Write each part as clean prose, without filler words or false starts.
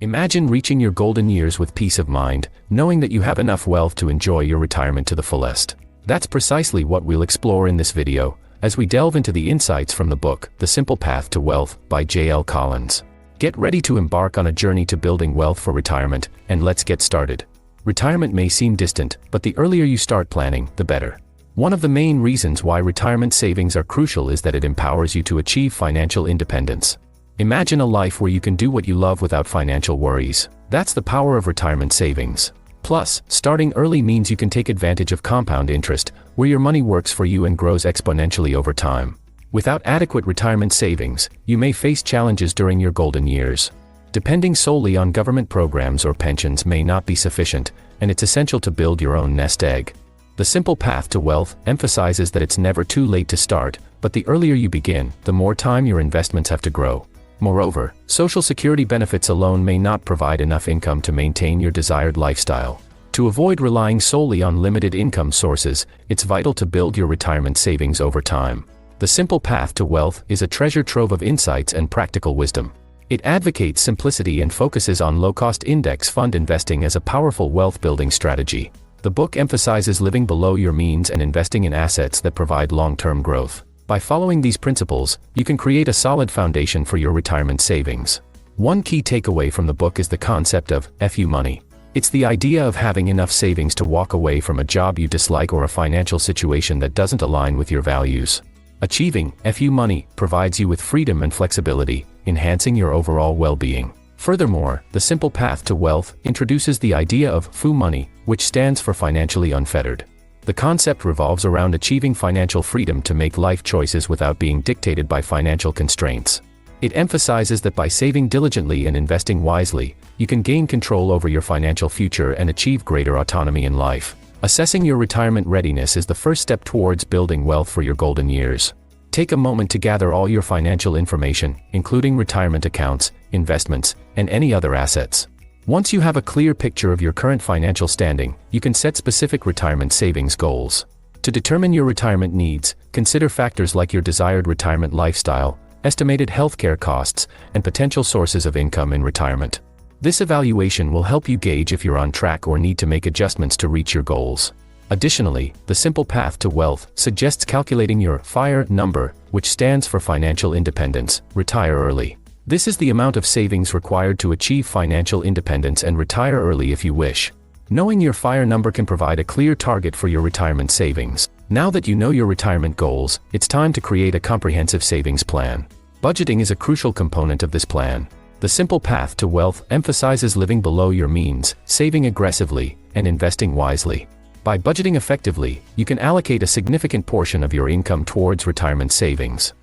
Imagine reaching your golden years with peace of mind, knowing that you have enough wealth to enjoy your retirement to the fullest. That's precisely what we'll explore in this video, as we delve into the insights from the book, The Simple Path to Wealth, by J.L. Collins. Get ready to embark on a journey to building wealth for retirement, and let's get started. Retirement may seem distant, but the earlier you start planning, the better. One of the main reasons why retirement savings are crucial is that it empowers you to achieve financial independence. Imagine a life where you can do what you love without financial worries. That's the power of retirement savings. Plus, starting early means you can take advantage of compound interest, where your money works for you and grows exponentially over time. Without adequate retirement savings, you may face challenges during your golden years. Depending solely on government programs or pensions may not be sufficient, and it's essential to build your own nest egg. The Simple Path to Wealth emphasizes that it's never too late to start, but the earlier you begin, the more time your investments have to grow. Moreover, Social Security benefits alone may not provide enough income to maintain your desired lifestyle. To avoid relying solely on limited income sources, it's vital to build your retirement savings over time. The Simple Path to Wealth is a treasure trove of insights and practical wisdom. It advocates simplicity and focuses on low-cost index fund investing as a powerful wealth-building strategy. The book emphasizes living below your means and investing in assets that provide long-term growth. By following these principles, you can create a solid foundation for your retirement savings. One key takeaway from the book is the concept of FU money. It's the idea of having enough savings to walk away from a job you dislike or a financial situation that doesn't align with your values. Achieving FU money provides you with freedom and flexibility, enhancing your overall well-being. Furthermore, The Simple Path to Wealth introduces the idea of FU money, which stands for financially unfettered. The concept revolves around achieving financial freedom to make life choices without being dictated by financial constraints. It emphasizes that by saving diligently and investing wisely, you can gain control over your financial future and achieve greater autonomy in life. Assessing your retirement readiness is the first step towards building wealth for your golden years. Take a moment to gather all your financial information, including retirement accounts, investments, and any other assets. Once you have a clear picture of your current financial standing, you can set specific retirement savings goals. To determine your retirement needs, consider factors like your desired retirement lifestyle, estimated healthcare costs, and potential sources of income in retirement. This evaluation will help you gauge if you're on track or need to make adjustments to reach your goals. Additionally, The Simple Path to Wealth suggests calculating your FIRE number, which stands for Financial Independence, Retire Early. This is the amount of savings required to achieve financial independence and retire early if you wish. Knowing your FIRE number can provide a clear target for your retirement savings. Now that you know your retirement goals, it's time to create a comprehensive savings plan. Budgeting is a crucial component of this plan. The Simple Path to Wealth emphasizes living below your means, saving aggressively, and investing wisely. By budgeting effectively, you can allocate a significant portion of your income towards retirement savings.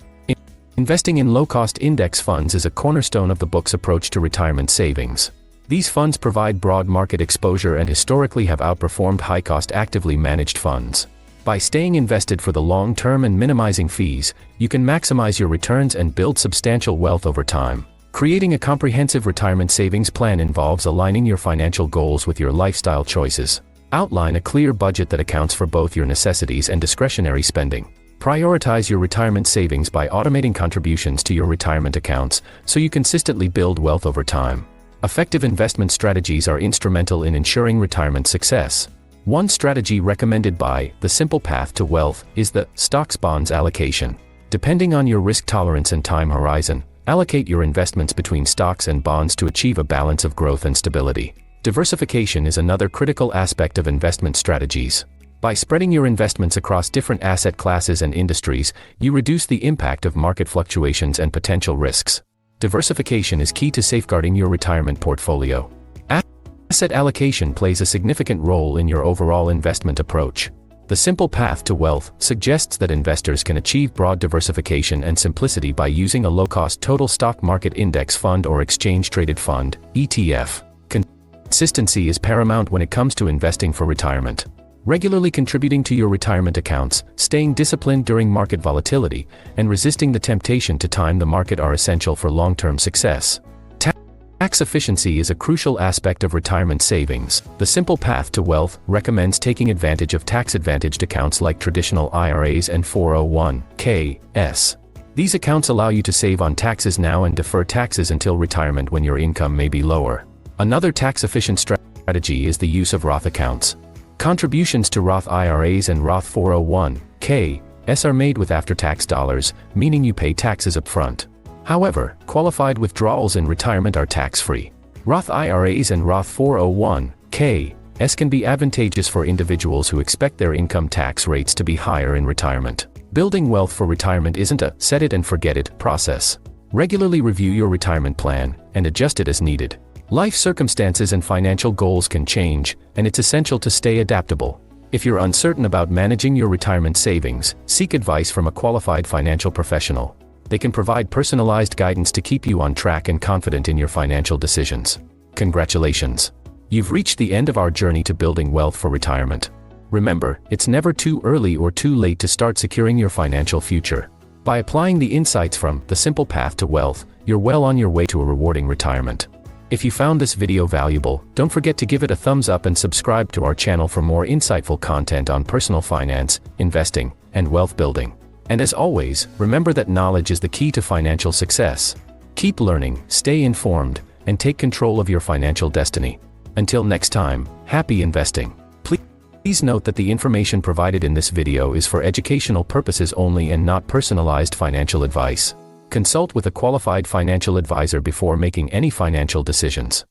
Investing in low-cost index funds is a cornerstone of the book's approach to retirement savings. These funds provide broad market exposure and historically have outperformed high-cost actively managed funds. By staying invested for the long term and minimizing fees, you can maximize your returns and build substantial wealth over time. Creating a comprehensive retirement savings plan involves aligning your financial goals with your lifestyle choices. Outline a clear budget that accounts for both your necessities and discretionary spending. Prioritize your retirement savings by automating contributions to your retirement accounts, so you consistently build wealth over time. Effective investment strategies are instrumental in ensuring retirement success. One strategy recommended by The Simple Path to Wealth is the stocks-bonds allocation. Depending on your risk tolerance and time horizon, allocate your investments between stocks and bonds to achieve a balance of growth and stability. Diversification is another critical aspect of investment strategies. By spreading your investments across different asset classes and industries, you reduce the impact of market fluctuations and potential risks. Diversification is key to safeguarding your retirement portfolio. Asset allocation plays a significant role in your overall investment approach. The Simple Path to Wealth suggests that investors can achieve broad diversification and simplicity by using a low-cost total stock market index fund or exchange-traded fund, ETF. Consistency is paramount when it comes to investing for retirement. Regularly contributing to your retirement accounts, staying disciplined during market volatility, and resisting the temptation to time the market are essential for long-term success. Tax efficiency is a crucial aspect of retirement savings. The Simple Path to Wealth recommends taking advantage of tax-advantaged accounts like traditional IRAs and 401(k)s. These accounts allow you to save on taxes now and defer taxes until retirement when your income may be lower. Another tax-efficient strategy is the use of Roth accounts. Contributions to Roth IRAs and Roth 401(k)s are made with after-tax dollars, meaning you pay taxes up front. However, qualified withdrawals in retirement are tax-free. Roth IRAs and Roth 401(k)s can be advantageous for individuals who expect their income tax rates to be higher in retirement. Building wealth for retirement isn't a set-it-and-forget-it process. Regularly review your retirement plan and adjust it as needed. Life circumstances and financial goals can change, and it's essential to stay adaptable. If you're uncertain about managing your retirement savings, seek advice from a qualified financial professional. They can provide personalized guidance to keep you on track and confident in your financial decisions. Congratulations! You've reached the end of our journey to building wealth for retirement. Remember, it's never too early or too late to start securing your financial future. By applying the insights from The Simple Path to Wealth, you're well on your way to a rewarding retirement. If you found this video valuable, don't forget to give it a thumbs up and subscribe to our channel for more insightful content on personal finance, investing, and wealth building. And as always, remember that knowledge is the key to financial success. Keep learning, stay informed, and take control of your financial destiny. Until next time, happy investing. Please note that the information provided in this video is for educational purposes only and not personalized financial advice. Consult with a qualified financial advisor before making any financial decisions.